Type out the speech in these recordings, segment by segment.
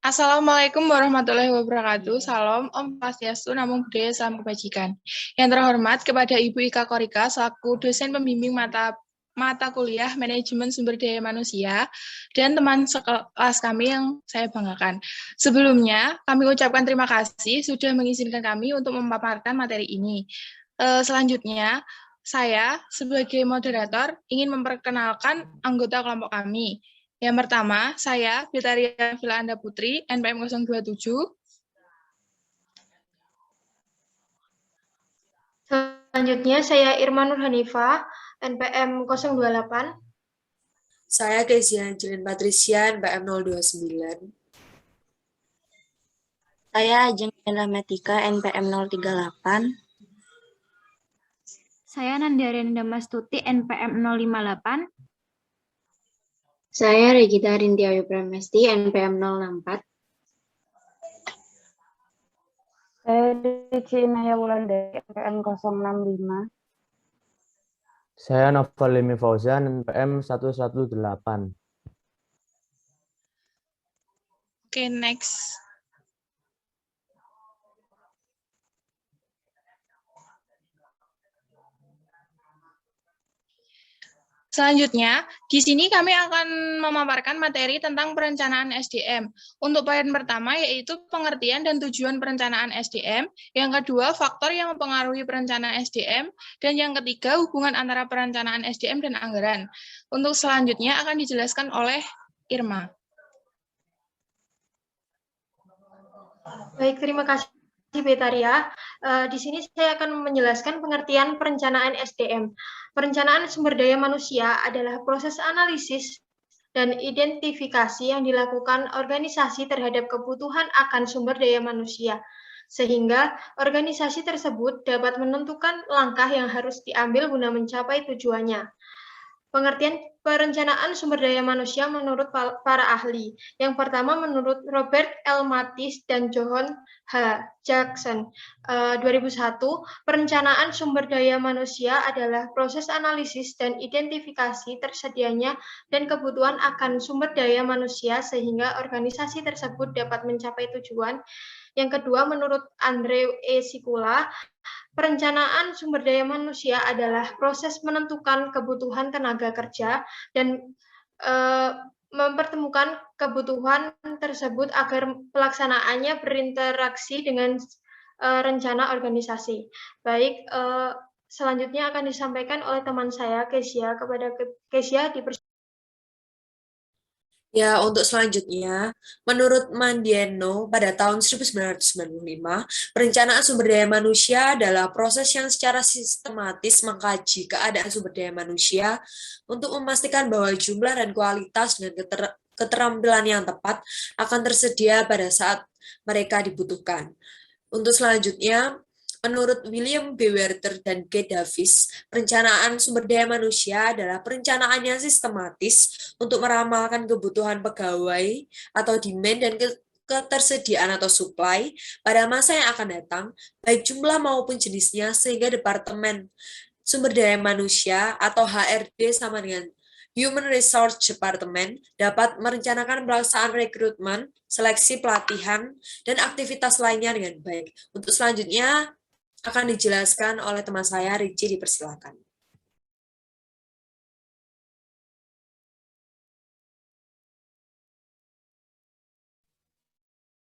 Assalamualaikum warahmatullahi wabarakatuh. Salam Om Swastiastu, Namo Buddhaya, Salam Kebajikan. Yang terhormat kepada Ibu Ika Korika selaku dosen pembimbing mata kuliah Manajemen Sumber Daya Manusia dan teman sekelas kami yang saya banggakan. Sebelumnya, kami ucapkan terima kasih sudah mengizinkan kami untuk memaparkan materi ini. Selanjutnya, saya sebagai moderator ingin memperkenalkan anggota kelompok kami. Yang pertama, saya Bitaria Filanda Putri, NPM 027. Selanjutnya, saya Irma Nur Hanifah, NPM 028. Saya Kezia Angelin Patricia, NPM 029. Saya Ajeng Rahmatika, NPM 038. Saya Nandiarin Damastuti, NPM 058. Saya Regita Rintiawi Pramesti, NPM 064. Saya Dici Inaya Wulandari, NPM 065. Saya Novel Limi Fauzan, NPM 118. Oke, next. Selanjutnya, di sini kami akan memaparkan materi tentang perencanaan SDM. Untuk poin pertama yaitu pengertian dan tujuan perencanaan SDM, yang kedua faktor yang mempengaruhi perencanaan SDM, dan yang ketiga hubungan antara perencanaan SDM dan anggaran. Untuk selanjutnya akan dijelaskan oleh Irma. Baik, terima kasih Betaria. Di sini saya akan menjelaskan pengertian perencanaan SDM. Perencanaan sumber daya manusia adalah proses analisis dan identifikasi yang dilakukan organisasi terhadap kebutuhan akan sumber daya manusia, sehingga organisasi tersebut dapat menentukan langkah yang harus diambil guna mencapai tujuannya. Pengertian perencanaan sumber daya manusia menurut para ahli. Yang pertama menurut Robert L. Mathis dan John H. Jackson 2001, perencanaan sumber daya manusia adalah proses analisis dan identifikasi tersedianya dan kebutuhan akan sumber daya manusia sehingga organisasi tersebut dapat mencapai tujuan. Yang kedua menurut Andre E. Sikula, perencanaan sumber daya manusia adalah proses menentukan kebutuhan tenaga kerja dan mempertemukan kebutuhan tersebut agar pelaksanaannya berinteraksi dengan rencana organisasi. Baik, selanjutnya akan disampaikan oleh teman saya, Kezia. Kepada Kezia, Ya, untuk selanjutnya, menurut Mandieno pada tahun 1995, perencanaan sumber daya manusia adalah proses yang secara sistematis mengkaji keadaan sumber daya manusia untuk memastikan bahwa jumlah dan kualitas dan keterampilan yang tepat akan tersedia pada saat mereka dibutuhkan. Untuk selanjutnya, menurut William B. Werther dan G. Davis, perencanaan sumber daya manusia adalah perencanaan yang sistematis untuk meramalkan kebutuhan pegawai atau demand dan ketersediaan atau supply pada masa yang akan datang, baik jumlah maupun jenisnya, sehingga Departemen Sumber Daya Manusia atau HRD sama dengan Human Resource Department dapat merencanakan pelaksanaan rekrutmen, seleksi pelatihan, dan aktivitas lainnya dengan baik. Untuk selanjutnya, akan dijelaskan oleh teman saya, Ricci, dipersilakan.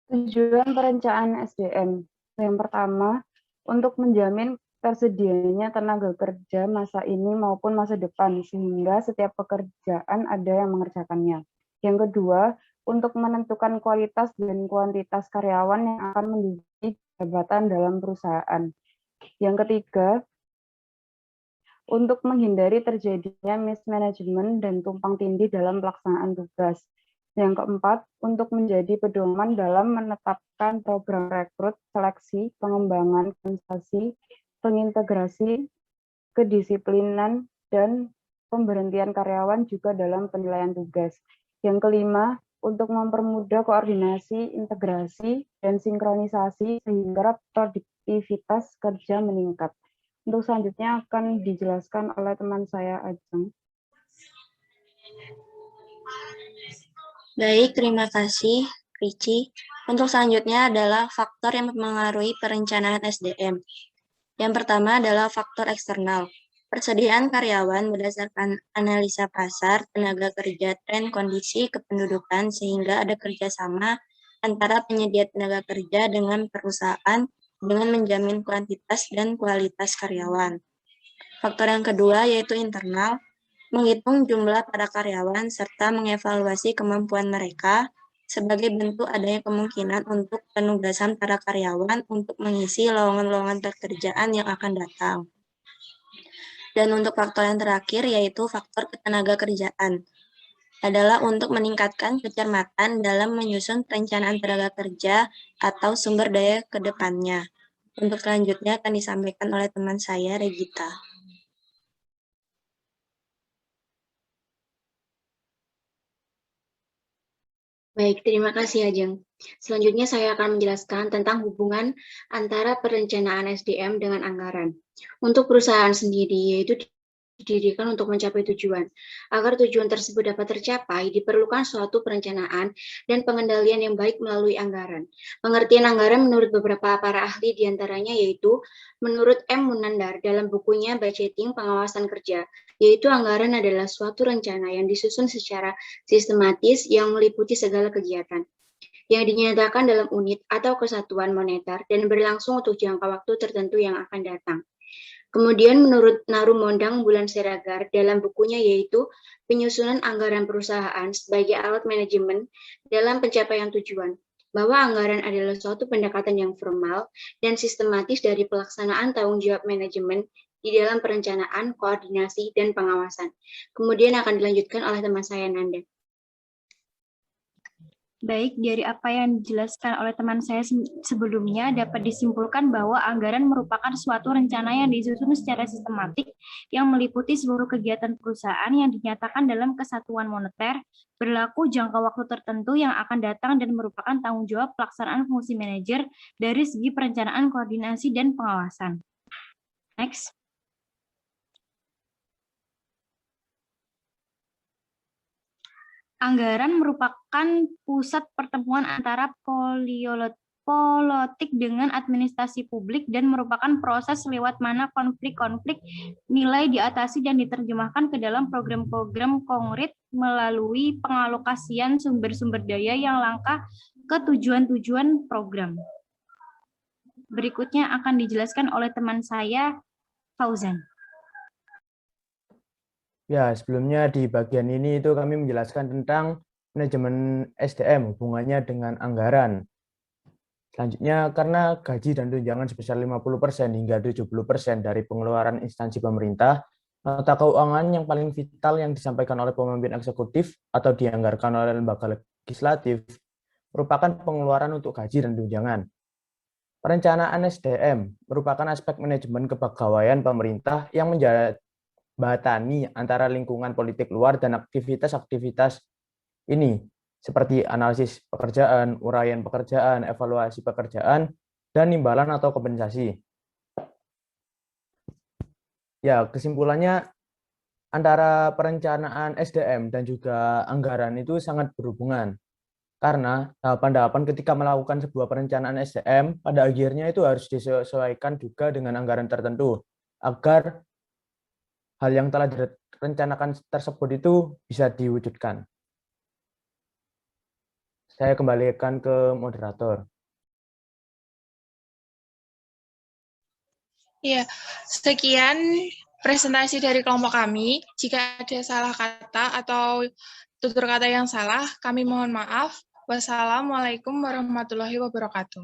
Tujuan perencanaan SDM. Yang pertama, untuk menjamin tersedianya tenaga kerja masa ini maupun masa depan, sehingga setiap pekerjaan ada yang mengerjakannya. Yang kedua, untuk menentukan kualitas dan kuantitas karyawan yang akan menduduki jabatan dalam perusahaan. Yang ketiga, untuk menghindari terjadinya mismanagement dan tumpang tindih dalam pelaksanaan tugas. Yang keempat, untuk menjadi pedoman dalam menetapkan program rekrut, seleksi, pengembangan organisasi, pengintegrasi, kedisiplinan, dan pemberhentian karyawan juga dalam penilaian tugas. Yang kelima, untuk mempermudah koordinasi, integrasi, dan sinkronisasi sehingga produktivitas kerja meningkat. Untuk selanjutnya akan dijelaskan oleh teman saya, Ajeng. Baik, terima kasih. Ricci. Untuk selanjutnya adalah faktor yang mempengaruhi perencanaan SDM. Yang pertama adalah faktor eksternal. Persediaan karyawan berdasarkan analisa pasar, tenaga kerja, tren kondisi kependudukan sehingga ada kerjasama antara penyedia tenaga kerja dengan perusahaan dengan menjamin kuantitas dan kualitas karyawan. Faktor yang kedua yaitu internal, menghitung jumlah para karyawan serta mengevaluasi kemampuan mereka sebagai bentuk adanya kemungkinan untuk penugasan para karyawan untuk mengisi lowongan-lowongan pekerjaan yang akan datang. Dan untuk faktor yang terakhir yaitu faktor ketenaga kerjaan adalah untuk meningkatkan kecermatan dalam menyusun perencanaan tenaga kerja atau sumber daya ke depannya. Untuk selanjutnya akan disampaikan oleh teman saya, Regita. Baik, terima kasih Ajeng. Selanjutnya saya akan menjelaskan tentang hubungan antara perencanaan SDM dengan anggaran. Untuk perusahaan sendiri, yaitu didirikan untuk mencapai tujuan. Agar tujuan tersebut dapat tercapai, diperlukan suatu perencanaan dan pengendalian yang baik melalui anggaran. Pengertian anggaran menurut beberapa para ahli diantaranya yaitu, menurut M. Munandar dalam bukunya Budgeting Pengawasan Kerja, yaitu anggaran adalah suatu rencana yang disusun secara sistematis yang meliputi segala kegiatan yang dinyatakan dalam unit atau kesatuan moneter dan berlangsung untuk jangka waktu tertentu yang akan datang. Kemudian menurut Narum Mondang Bulan Siregar dalam bukunya yaitu Penyusunan Anggaran Perusahaan sebagai Alat Manajemen dalam Pencapaian Tujuan, bahwa anggaran adalah suatu pendekatan yang formal dan sistematis dari pelaksanaan tanggung jawab manajemen di dalam perencanaan, koordinasi, dan pengawasan. Kemudian akan dilanjutkan oleh teman saya Nanda. Baik, dari apa yang dijelaskan oleh teman saya sebelumnya dapat disimpulkan bahwa anggaran merupakan suatu rencana yang disusun secara sistematik yang meliputi seluruh kegiatan perusahaan yang dinyatakan dalam kesatuan moneter, berlaku jangka waktu tertentu yang akan datang dan merupakan tanggung jawab pelaksanaan fungsi manajer dari segi perencanaan, koordinasi, dan pengawasan. Next. Anggaran merupakan pusat pertemuan antara politik dengan administrasi publik dan merupakan proses lewat mana konflik-konflik nilai diatasi dan diterjemahkan ke dalam program-program konkret melalui pengalokasian sumber-sumber daya yang langka ke tujuan-tujuan program. Berikutnya akan dijelaskan oleh teman saya, Fauzan. Ya, sebelumnya di bagian ini itu kami menjelaskan tentang manajemen SDM, hubungannya dengan anggaran. Selanjutnya, karena gaji dan tunjangan sebesar 50% hingga 70% dari pengeluaran instansi pemerintah, nota keuangan yang paling vital yang disampaikan oleh pemimpin eksekutif atau dianggarkan oleh lembaga legislatif merupakan pengeluaran untuk gaji dan tunjangan. Perencanaan SDM merupakan aspek manajemen kepegawaian pemerintah yang menjembatani antara lingkungan politik luar dan aktivitas-aktivitas ini, seperti analisis pekerjaan, uraian pekerjaan, evaluasi pekerjaan, dan imbalan atau kompensasi. Ya, kesimpulannya antara perencanaan SDM dan juga anggaran itu sangat berhubungan. Karena tahapan-tahapan ketika melakukan sebuah perencanaan SDM, pada akhirnya itu harus disesuaikan juga dengan anggaran tertentu, agar hal yang telah direncanakan tersebut itu bisa diwujudkan. Saya kembalikan ke moderator. Ya, sekian presentasi dari kelompok kami. Jika ada salah kata atau tutur kata yang salah, kami mohon maaf. Wassalamualaikum warahmatullahi wabarakatuh.